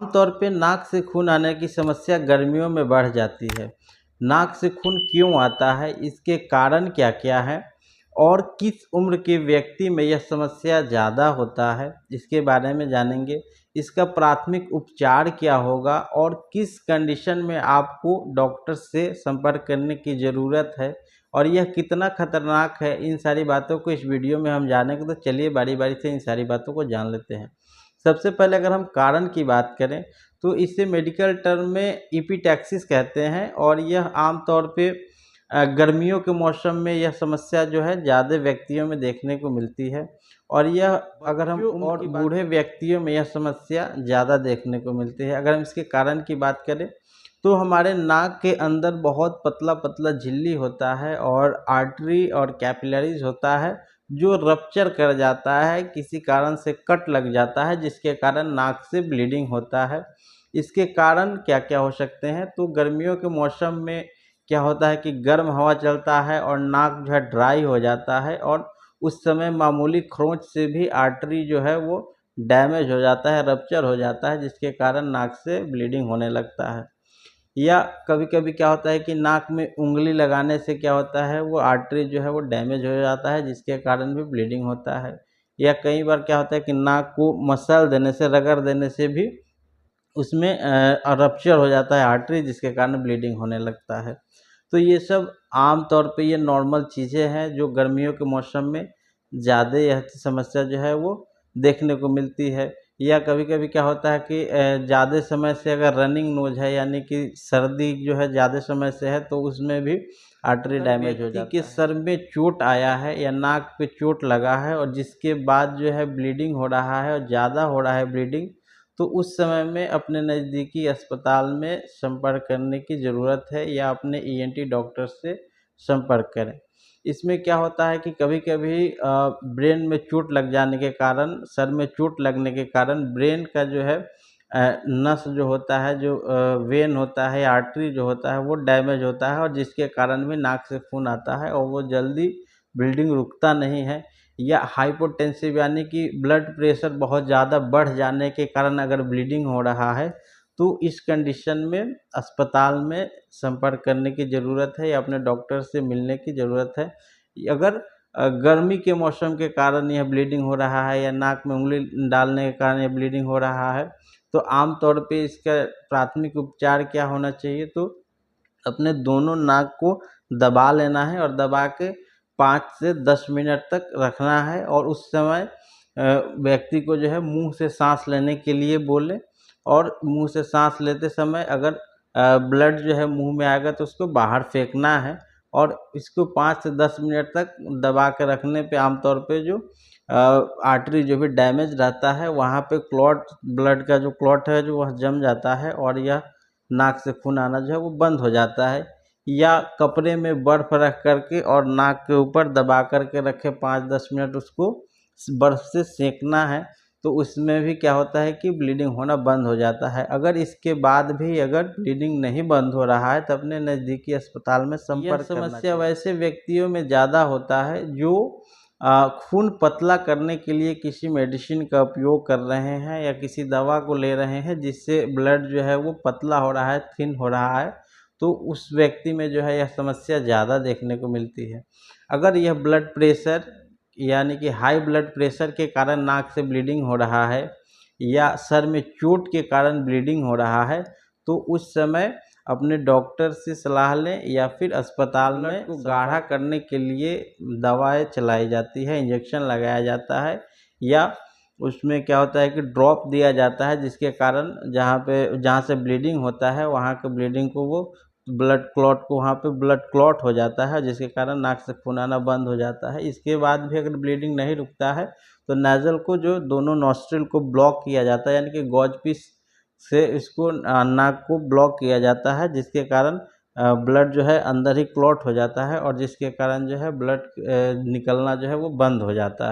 आमतौर पे नाक से खून आने की समस्या गर्मियों में बढ़ जाती है। नाक से खून क्यों आता है, इसके कारण क्या-क्या हैं और किस उम्र के व्यक्ति में यह समस्या ज़्यादा होता है, इसके बारे में जानेंगे। इसका प्राथमिक उपचार क्या होगा और किस कंडीशन में आपको डॉक्टर से संपर्क करने की ज़रूरत है और यह कितना खतरनाक है, इन सारी बातों को इस वीडियो में हम जानेंगे। तो चलिए बारी-बारी से इन सारी बातों को जान लेते हैं। सबसे पहले अगर हम कारण की बात करें तो इसे मेडिकल टर्म में एपिटैक्सिस कहते हैं और यह आमतौर पे गर्मियों के मौसम में यह समस्या जो है ज़्यादा व्यक्तियों में देखने को मिलती है और यह अगर हम और बूढ़े व्यक्तियों में यह समस्या ज़्यादा देखने को मिलती है। अगर हम इसके कारण की बात करें तो हमारे नाक के अंदर बहुत पतला-पतला झिल्ली होता है और आर्टरी और कैपिलरीज होता है जो रप्चर कर जाता है, किसी कारण से कट लग जाता है जिसके कारण नाक से ब्लीडिंग होता है। इसके कारण क्या-क्या हो सकते हैं, तो गर्मियों के मौसम में क्या होता है कि गर्म हवा चलता है और नाक जो है ड्राई हो जाता है और उस समय मामूली खरोंच से भी आर्टरी जो है वो डैमेज हो जाता है, रप्चर हो जाता है जिसके कारण नाक से ब्लीडिंग होने लगता है। या कभी-कभी क्या होता है कि नाक में उँगली लगाने से क्या होता है वो आर्टरी जो है वो डैमेज हो जाता है जिसके कारण भी ब्लीडिंग होता है। या कई बार क्या होता है कि नाक को मसल देने से, रगड़ देने से भी उसमें रप्चर हो जाता है आर्टरी जिसके कारण ब्लीडिंग होने लगता है। तो ये सब आम तौर पे ये नॉर्मल चीज़ें हैं जो गर्मियों के मौसम में ज़्यादा यह समस्या जो है वो देखने को मिलती है। या कभी-कभी क्या होता है कि ज़्यादा समय से अगर रनिंग नोज़ है यानी कि सर्दी जो है ज़्यादा समय से है तो उसमें भी आर्टरी डैमेज हो जाता है। कि सर में चोट आया है या नाक पे चोट लगा है और जिसके बाद जो है ब्लीडिंग हो रहा है और ज़्यादा हो रहा है ब्लीडिंग, तो उस समय में अपने नज़दीकी अस्पताल में संपर्क करने की ज़रूरत है या अपने ईएनटी डॉक्टर से संपर्क करें। इसमें क्या होता है कि कभी-कभी ब्रेन में चोट लग जाने के कारण, सर में चोट लगने के कारण ब्रेन का जो है नस जो होता है, जो वेन होता है, आर्टरी जो होता है वो डैमेज होता है और जिसके कारण भी नाक से खून आता है और वो जल्दी ब्लीडिंग रुकता नहीं है। या हाइपोटेंसिव यानी कि ब्लड प्रेशर बहुत ज़्यादा बढ़ जाने के कारण अगर ब्लीडिंग हो रहा है, तो इस कंडीशन में अस्पताल में संपर्क करने की ज़रूरत है या अपने डॉक्टर से मिलने की ज़रूरत है। अगर गर्मी के मौसम के कारण यह ब्लीडिंग हो रहा है या नाक में उँगली डालने के कारण यह ब्लीडिंग हो रहा है, तो आम तौर पे इसका प्राथमिक उपचार क्या होना चाहिए, तो अपने दोनों नाक को दबा लेना है और दबा के 5 से 10 मिनट तक रखना है और उस समय व्यक्ति को जो है मुँह से साँस लेने के लिए बोलें और मुँह से साँस लेते समय अगर ब्लड जो है मुँह में आएगा तो उसको बाहर फेंकना है और इसको 5 से 10 मिनट तक दबा के रखने पे आमतौर पे जो आर्टरी जो भी डैमेज रहता है वहाँ पे क्लॉट, ब्लड का जो क्लॉट है जो वह जम जाता है और यह नाक से खून आना जो है वो बंद हो जाता है। या कपड़े में बर्फ़ रख कर के और नाक के ऊपर दबा कर के रखें 5-10 मिनट, उसको बर्फ़ से सेंकना है, तो उसमें भी क्या होता है कि ब्लीडिंग होना बंद हो जाता है। अगर इसके बाद भी अगर ब्लीडिंग नहीं बंद हो रहा है तो अपने नज़दीकी अस्पताल में संपर्क करना चाहिए। यह समस्या वैसे व्यक्तियों में ज़्यादा होता है जो खून पतला करने के लिए किसी मेडिसिन का उपयोग कर रहे हैं या किसी दवा को ले रहे हैं जिससे ब्लड जो है वो पतला हो रहा है, थिन हो रहा है, तो उस व्यक्ति में जो है यह समस्या ज़्यादा देखने को मिलती है। अगर यह ब्लड प्रेशर यानी कि हाई ब्लड प्रेशर के कारण नाक से ब्लीडिंग हो रहा है या सर में चोट के कारण ब्लीडिंग हो रहा है, तो उस समय अपने डॉक्टर से सलाह लें या फिर अस्पताल में को गाढ़ा करने के लिए दवाएँ चलाई जाती है, इंजेक्शन लगाया जाता है या उसमें क्या होता है कि ड्रॉप दिया जाता है जिसके कारण जहाँ से ब्लीडिंग होता है वहाँ के ब्लीडिंग को वो ब्लड क्लॉट को वहाँ पे ब्लड क्लॉट हो जाता है जिसके कारण नाक से खून आना बंद हो जाता है। इसके बाद भी अगर ब्लीडिंग नहीं रुकता है तो नज़ल को जो दोनों नॉस्ट्रिल को ब्लॉक किया जाता है यानी कि गॉज पिस से इसको नाक को ब्लॉक किया जाता है जिसके कारण ब्लड जो है अंदर ही क्लॉट हो जाता है और जिसके कारण जो है ब्लड निकलना जो है वो बंद हो जाता है।